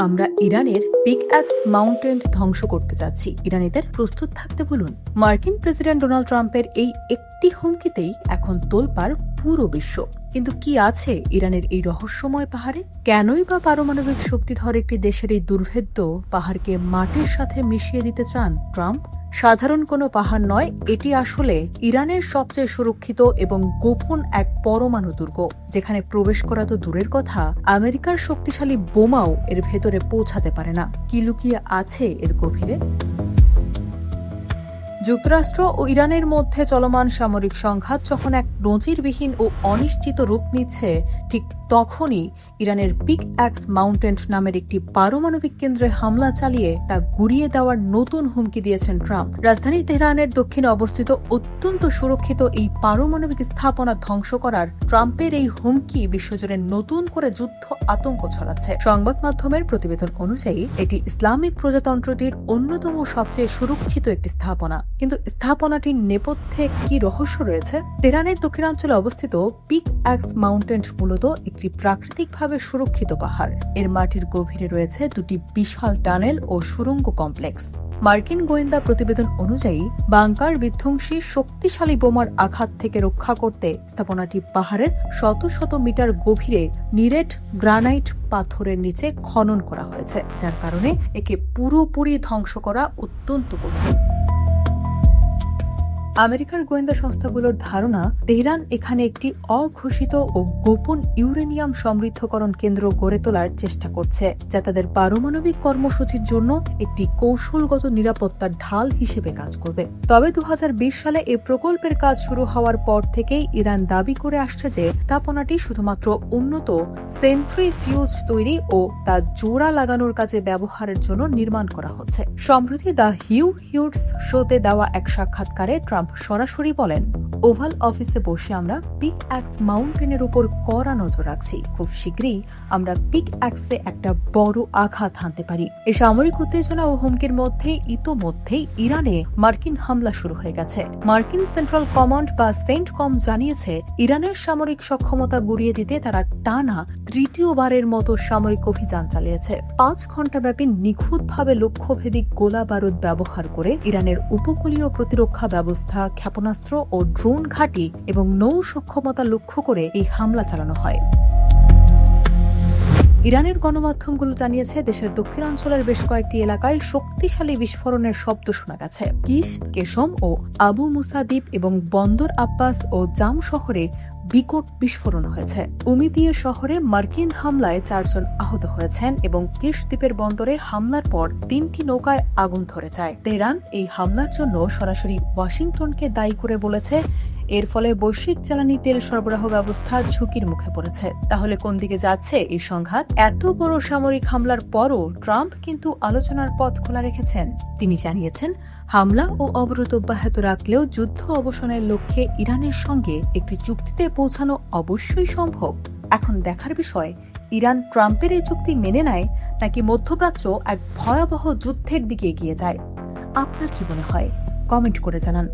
আমরা ইরানের পিকঅ্যাক্স মাউন্টেন ধ্বংস করতে যাচ্ছি, ইরানিদের প্রস্তুত থাকতে বলুন। মার্কিন প্রেসিডেন্ট ডোনাল্ড ট্রাম্পের এই একটি হুমকিতেই এখন তোলপাড় পুরো বিশ্ব। কিন্তু কি আছে ইরানের এই রহস্যময় পাহাড়ে? কেনই বা পারমাণবিক শক্তিধর একটি দেশের এই দুর্ভেদ্য পাহাড়কে মাটির সাথে মিশিয়ে দিতে চান ট্রাম্প? সাধারণ কোনো পাহাড় নয়, এটি আসলে ইরানের সবচেয়ে সুরক্ষিত এবং গোপন এক পরমাণু দুর্গ, যেখানে প্রবেশ করা তো দূরের কথা, আমেরিকার শক্তিশালী বোমাও এর ভেতরে পৌঁছাতে পারে না। কি লুকিয়ে আছে এর গভীরে? যুক্তরাষ্ট্র ও ইরানের মধ্যে চলমান সামরিক সংঘাত যখন এক নজিরবিহীন ও অনিশ্চিত রূপ নিচ্ছে, ঠিক তখনই ইরানের পিকঅ্যাক্স মাউন্টেন নামের একটি পারমাণবিক কেন্দ্রে হামলা চালিয়ে তা গুড়িয়ে দেওয়ার নতুন হুমকি দিয়েছেন ট্রাম্প। রাজধানী তেহরানের দক্ষিণে অবস্থিত অত্যন্ত সুরক্ষিত এই পারমাণবিক স্থাপনা ধ্বংস করার ট্রাম্পের এই হুমকি বিশ্বজুড়ে নতুন করে যুদ্ধ আতঙ্ক ছড়াচ্ছে। সংবাদ মাধ্যমের প্রতিবেদন অনুযায়ী এটি ইসলামিক প্রজাতন্ত্রটির অন্যতম সবচেয়ে সুরক্ষিত একটি স্থাপনা। কিন্তু স্থাপনাটির নেপথ্যে কি রহস্য রয়েছে? তেহরানের দক্ষিণাঞ্চলে অবস্থিত পিকঅ্যাক্স মাউন্টেন মূলত একটি প্রাকৃতিকভাবে সুরক্ষিত পাহাড়। এর মাটির গভীরে রয়েছে দুটি বিশাল টানেল ও সুড়ঙ্গ কমপ্লেক্স। মার্কিন গোয়েন্দা প্রতিবেদন অনুযায়ী বাংকার বিধ্বংসী শক্তিশালী বোমার আঘাত থেকে রক্ষা করতে স্থাপনাটি পাহাড়ের শত শত মিটার গভীরে নিরেট গ্রানাইট পাথরের নিচে খনন করা হয়েছে, যার কারণে একে পুরোপুরি ধ্বংস করা অত্যন্ত কঠিন। আমেরিকার গোয়েন্দা সংস্থাগুলোর ধারণা, তেহরান এখানে একটি অঘোষিত ও গোপন ইউরেনিয়াম সমৃদ্ধকরণ কেন্দ্র গড়ে তোলার চেষ্টা করছে, যা তাদের পারমাণবিক কর্মসূচির জন্য একটি কৌশলগত নিরাপত্তার ঢাল হিসেবে কাজ করবে। তবে 2020 সালে এই প্রকল্পের কাজ শুরু হওয়ার পর থেকেই ইরান দাবি করে আসছে যে স্থাপনাটি শুধুমাত্র উন্নত সেন্ট্রিফিউজ তৈরি ও তা জোড়া লাগানোর কাজে ব্যবহারের জন্য নির্মাণ করা হচ্ছে। সম্প্রতি দ্য হিউজ শোতে দেওয়া এক সাক্ষাৎকারে ট্রাম্প সরাসরি বলেন, ওভাল অফিসে বসে আমরা পিকঅ্যাক্স মাউন্টেনের উপর কড়া নজর রাখছি। খুব শীঘ্রই আমরা পিকঅ্যাক্সে একটা বড় আঘাত হানতে পারি। এই সামরিক উত্তেজনা ও হুমকির মধ্যে ইতোমধ্যেই ইরানে মার্কিন হামলা শুরু হয়ে গেছে। মার্কিন সেন্ট্রাল কমান্ড বা সেন্টকম জানিয়েছে, ইরানের সামরিক সক্ষমতা গুড়িয়ে দিতে তারা টানা তৃতীয়বারের মতো সামরিক অভিযান চালিয়েছে। 5 ঘণ্টা ব্যাপী নিখুঁতভাবে লক্ষ্যভেদী গোলা বারুদ ব্যবহার করে ইরানের উপকূলীয় প্রতিরক্ষা ব্যবস্থা, ক্ষেপণাস্ত্র ও ড্রোন ঘাঁটি এবং নৌ সক্ষমতা লক্ষ্য করে এই হামলা চালানো হয়। ইরানের গণমাধ্যমগুলো জানিয়েছে, দেশের দক্ষিণাঞ্চলের বেশ কয়েকটি এলাকায় শক্তিশালী বিস্ফোরণের শব্দ শোনা গেছে। কিস, কেশম ও আবু মুসা দ্বীপ এবং বন্দর আব্বাস ও জাম শহরে বিকট বিস্ফোরণ হয়েছে। উমিদিয়ে শহরে মার্কিন হামলায় 4 জন আহত হয়েছেন এবং কিস দ্বীপের বন্দরে হামলার পর 3টি নৌকায় আগুন ধরে যায়। তেহরান এই হামলার জন্য সরাসরি ওয়াশিংটনকে দায়ী করে বলেছে, এর ফলে বৈশ্বিক জ্বালানি তেল সরবরাহ ব্যবস্থা ঝুঁকির মুখে পড়েছে। তাহলে কোন দিকে যাচ্ছে এই সংঘাত? এত বড় সামরিক হামলার পরও ট্রাম্প কিন্তু আলোচনার পথ খোলা রেখেছেন। তিনি জানিয়েছেন, হামলা ও অবরোধ অব্যাহত রাখলেও যুদ্ধ অবসানের লক্ষ্যে ইরানের সঙ্গে একটি চুক্তিতে পৌঁছানো অবশ্যই সম্ভব। এখন দেখার বিষয়, ইরান ট্রাম্পের এই চুক্তি মেনে নেয় নাকি মধ্যপ্রাচ্য এক ভয়াবহ যুদ্ধের দিকে এগিয়ে যায়। আপনার কি মনে হয়? কমেন্ট করে জানান।